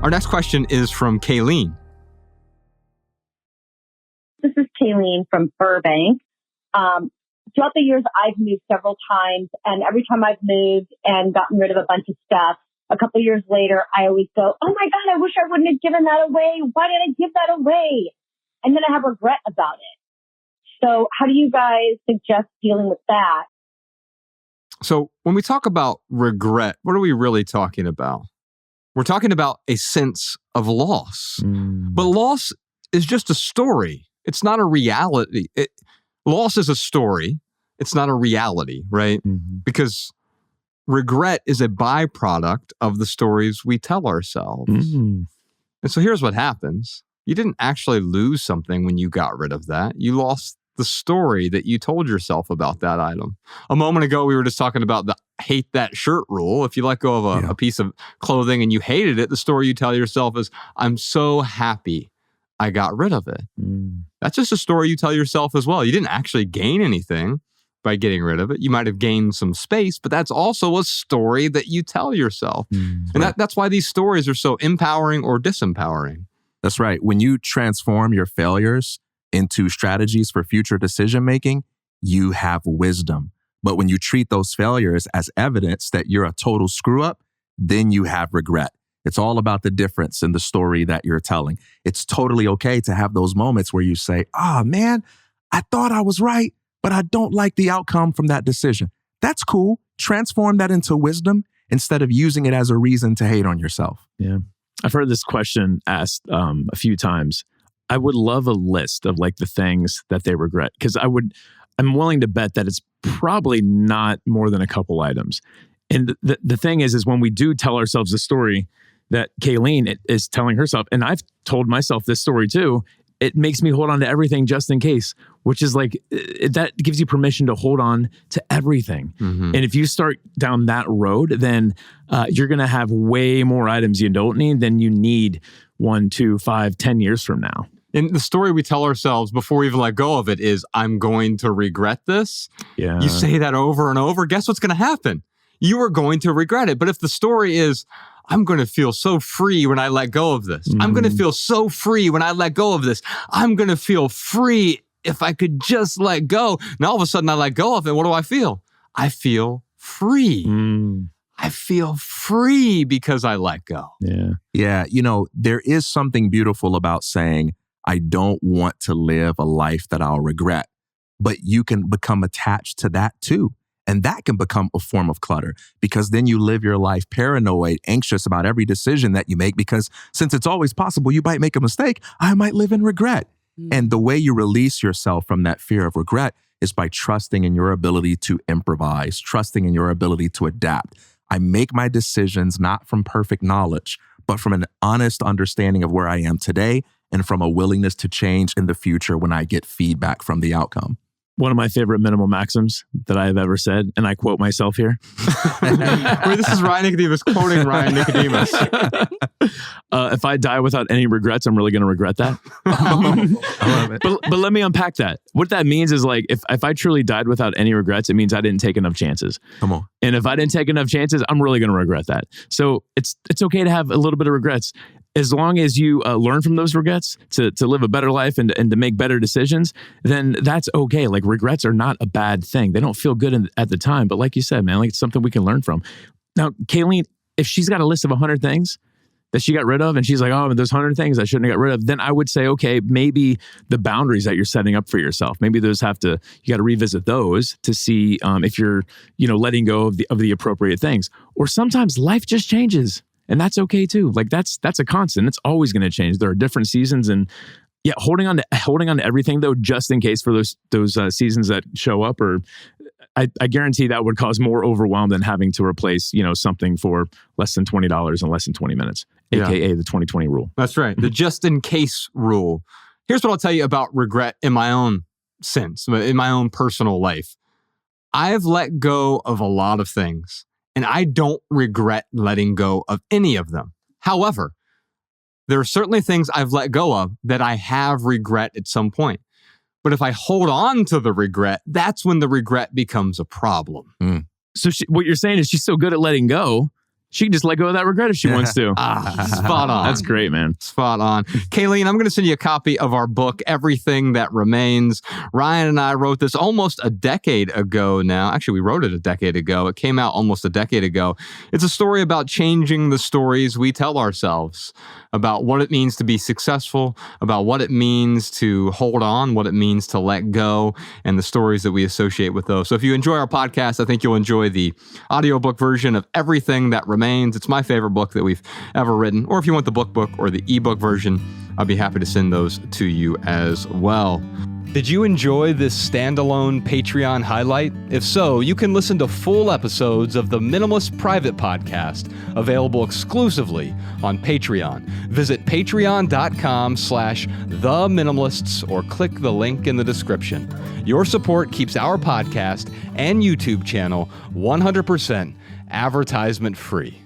Our next question is from Kayleen. This is Kayleen from Burbank. Throughout the years, I've moved several times, and every time I've moved and gotten rid of a bunch of stuff, a couple of years later, I always go, oh my God, I wish I wouldn't have given that away. Why did I give that away? And then I have regret about it. So how do you guys suggest dealing with that? So when we talk about regret, what are we really talking about? We're talking about a sense of loss. But loss is just a story. It's not a reality. Loss is a story. It's not a reality, right? Because regret is a byproduct of the stories we tell ourselves. And so here's what happens. You didn't actually lose something when you got rid of that. You lost the story that you told yourself about that item. A moment ago, we were just talking about the hate that shirt rule. If you let go of a piece of clothing and you hated it, the story you tell yourself is, I'm so happy I got rid of it. That's just a story you tell yourself as well. You didn't actually gain anything by getting rid of it. You might have gained some space, but that's also a story that you tell yourself. And that's why these stories are so empowering or disempowering. That's right. When you transform your failures into strategies for future decision-making, you have wisdom. But when you treat those failures as evidence that you're a total screw-up, then you have regret. It's all about the difference in the story that you're telling. It's totally okay to have those moments where you say, man, I thought I was right, but I don't like the outcome from that decision. That's cool. Transform that into wisdom instead of using it as a reason to hate on yourself. Yeah. I've heard this question asked a few times. I would love a list of like the things that they regret, because I'm willing to bet that it's probably not more than a couple items. And the thing is when we do tell ourselves the story that Kayleen is telling herself, and I've told myself this story too, it makes me hold on to everything just in case, which is like, that gives you permission to hold on to everything. And if you start down that road, then you're going to have way more items you don't need than you need 1, 2, 5, 10 years from now. And the story we tell ourselves before we even let go of it is, I'm going to regret this. You say that over and over, guess what's going to happen? You are going to regret it. But if the story is, I'm going to feel so free when I let go of this. I'm going to feel so free when I let go of this. I'm going to feel free if I could just let go. Now all of a sudden I let go of it. What do I feel? I feel free. I feel free because I let go. Yeah. There is something beautiful about saying, I don't want to live a life that I'll regret. But you can become attached to that too. And that can become a form of clutter, because then you live your life paranoid, anxious about every decision that you make, because since it's always possible you might make a mistake, I might live in regret. And the way you release yourself from that fear of regret is by trusting in your ability to improvise, trusting in your ability to adapt. I make my decisions not from perfect knowledge, but from an honest understanding of where I am today and from a willingness to change in the future when I get feedback from the outcome. One of my favorite minimal maxims that I have ever said, and I quote myself here. Wait, this is Ryan Nicodemus quoting Ryan Nicodemus. If I die without any regrets, I'm really going to regret that. I love it. But let me unpack that. What that means is like, if I truly died without any regrets, it means I didn't take enough chances. Come on. And if I didn't take enough chances, I'm really going to regret that. So it's okay to have a little bit of regrets. As long as you learn from those regrets to live a better life and to make better decisions, then that's okay. Like, regrets are not a bad thing. They don't feel good at the time. But like you said, man, like, it's something we can learn from. Now, Kayleen, if she's got a list of 100 things that she got rid of and she's like, oh, there's 100 things I shouldn't have got rid of, then I would say, okay, maybe the boundaries that you're setting up for yourself, maybe you got to revisit those to see if you're, letting go of the appropriate things. Or sometimes life just changes. And that's okay too. Like that's a constant. It's always going to change. There are different seasons, and holding on to everything though, just in case for those seasons that show up, or I guarantee that would cause more overwhelm than having to replace something for less than $20 in less than 20 minutes, aka the 20/20 rule. That's right, the just in case rule. Here's what I'll tell you about regret in my own sense, in my own personal life. I've let go of a lot of things. And I don't regret letting go of any of them. However, there are certainly things I've let go of that I have regret at some point. But if I hold on to the regret, that's when the regret becomes a problem. So what you're saying is she's so good at letting go she can just let go of that regret if she wants to. Spot on. That's great, man. Spot on. Kayleen, I'm going to send you a copy of our book, Everything That Remains. Ryan and I wrote this almost a decade ago now. Actually, we wrote it a decade ago. It came out almost a decade ago. It's a story about changing the stories we tell ourselves about what it means to be successful, about what it means to hold on, what it means to let go, and the stories that we associate with those. So if you enjoy our podcast, I think you'll enjoy the audiobook version of Everything That Remains. It's my favorite book that we've ever written. Or if you want the book or the ebook version, I'll be happy to send those to you as well. Did you enjoy this standalone Patreon highlight? If so, you can listen to full episodes of the Minimalist Private Podcast, available exclusively on Patreon. Visit patreon.com/theminimalists or click the link in the description. Your support keeps our podcast and YouTube channel 100% advertisement free.